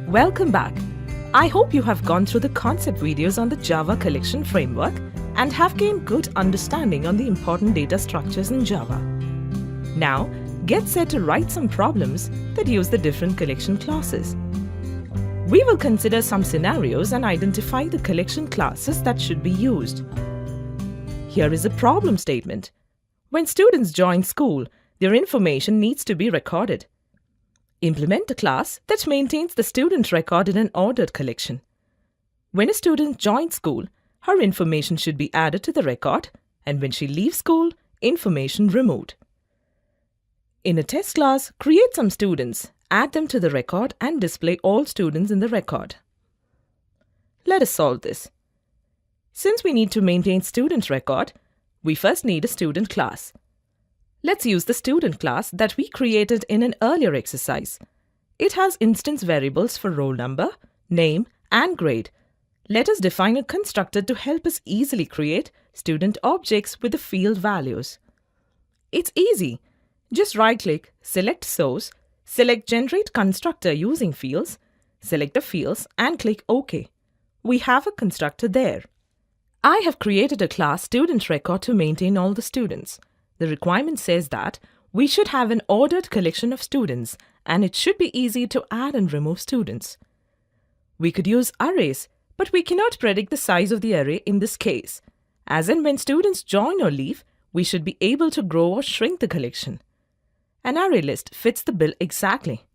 Welcome back. I hope you have gone through the concept videos on the Java collection framework and have gained good understanding on the important data structures in Java. Now, get set to write some problems that use the different collection classes. We will consider some scenarios and identify the collection classes that should be used. Here is a problem statement. When students join school, their information needs to be recorded. Implement a class that maintains the student record in an ordered collection. When a student joins school, her information should be added to the record, and when she leaves school, information removed. In a test class, create some students, add them to the record, and display all students in the record. Let us solve this. Since we need to maintain student record, we first need a student class. Let's use the student class that we created in an earlier exercise. It has instance variables for roll number, name, and grade. Let us define a constructor to help us easily create student objects with the field values. It's easy. Just right-click, select Source, select Generate Constructor using Fields, select the fields, and click OK. We have a constructor there. I have created a class student record to maintain all the students. The requirement says that we should have an ordered collection of students and it should be easy to add and remove students. We could use arrays, but we cannot predict the size of the array in this case. As in when students join or leave, we should be able to grow or shrink the collection. An array list fits the bill exactly.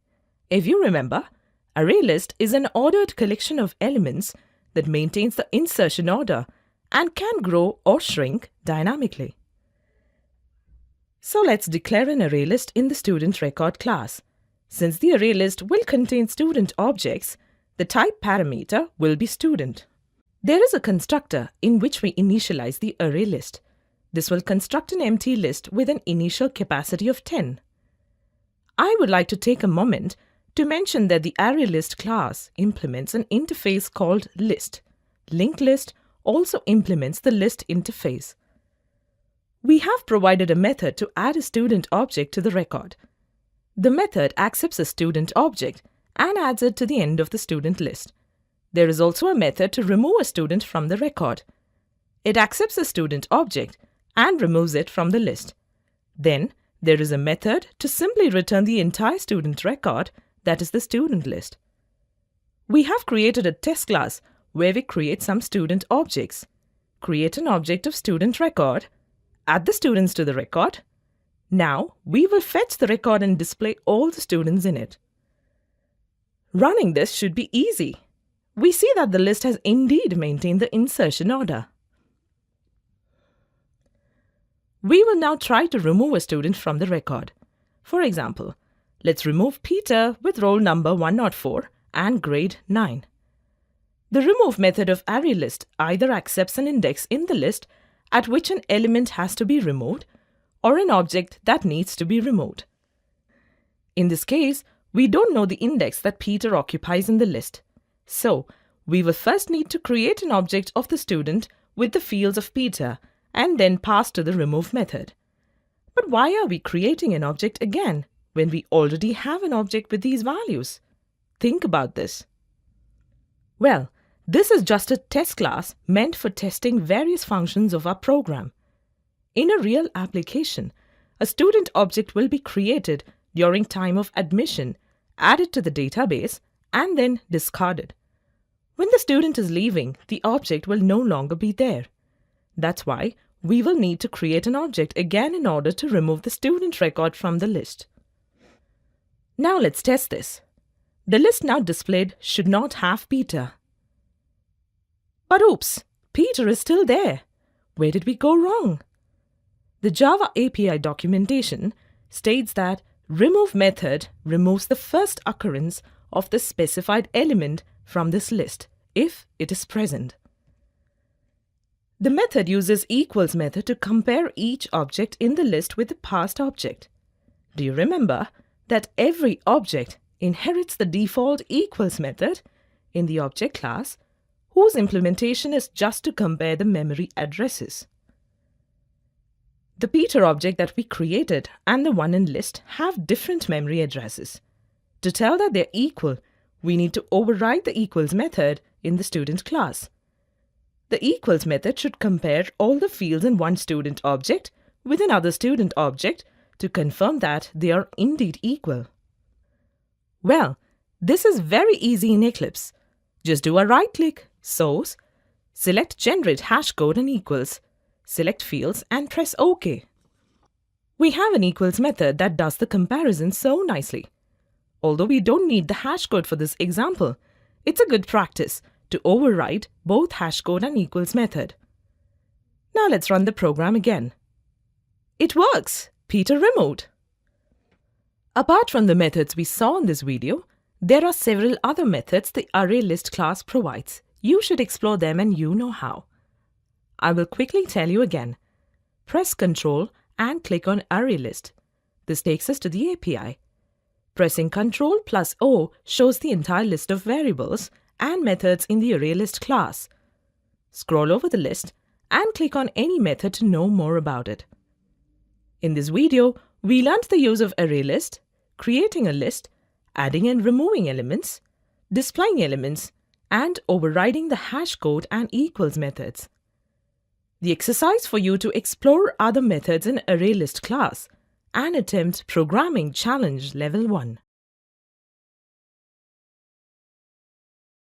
If you remember, array list is an ordered collection of elements that maintains the insertion order and can grow or shrink dynamically. So let's declare an array list in the student record class. Since the array list will contain student objects, the type parameter will be student. There is a constructor in which we initialize the array list. This will construct an empty list with an initial capacity of 10. I would like to take a moment to mention that the Arraylist class implements an interface called list. Linked list also implements the list interface. We have provided a method to add a student object to the record. The method accepts a student object and adds it to the end of the student list. There is also a method to remove a student from the record. It accepts a student object and removes it from the list. Then, there is a method to simply return the entire student record, that is the student list. We have created a test class where we create some student objects. Create an object of student record, add the students to the record. Now, we will fetch the record and display all the students in it. Running this should be easy. We see that the list has indeed maintained the insertion order. We will now try to remove a student from the record. For example, let's remove Peter with roll number 104 and grade 9. The remove method of Arraylist either accepts an index in the list at which an element has to be removed or an object that needs to be removed. In this case, we don't know the index that Peter occupies in the list. So, we will first need to create an object of the student with the fields of Peter and then pass to the remove method. But why are we creating an object again when we already have an object with these values? Think about this. Well, this is just a test class meant for testing various functions of our program. In a real application, a student object will be created during time of admission, added to the database, and then discarded. When the student is leaving, the object will no longer be there. That's why we will need to create an object again in order to remove the student record from the list. Now let's test this. The list now displayed should not have Peter. But oops, Peter is still there. Where did we go wrong? The Java API documentation states that remove method removes the first occurrence of the specified element from this list if it is present. The method uses equals method to compare each object in the list with the past object. Do you remember that every object inherits the default equals method in the object class, whose implementation is just to compare the memory addresses? The Peter object that we created and the one in list have different memory addresses. To tell that they're equal, we need to override the equals method in the student class. The equals method should compare all the fields in one student object with another student object to confirm that they are indeed equal. Well, this is very easy in Eclipse. Just do a right-click, Source, select Generate Hashcode and Equals, select Fields and press OK. We have an equals method that does the comparison so nicely. Although we don't need the hashcode for this example, it's a good practice to override both hashcode and equals method. Now let's run the program again. It works! Peter removed. Apart from the methods we saw in this video, there are several other methods the Arraylist class provides. You should explore them and you know how. I will quickly tell you again. Press Ctrl and click on Arraylist. This takes us to the API. Pressing Ctrl plus O shows the entire list of variables and methods in the Arraylist class. Scroll over the list and click on any method to know more about it. In this video, we learned the use of Arraylist, creating a list, adding and removing elements, displaying elements, and overriding the hashcode and equals methods. The exercise for you to explore other methods in Arraylist class and attempt Programming Challenge Level 1.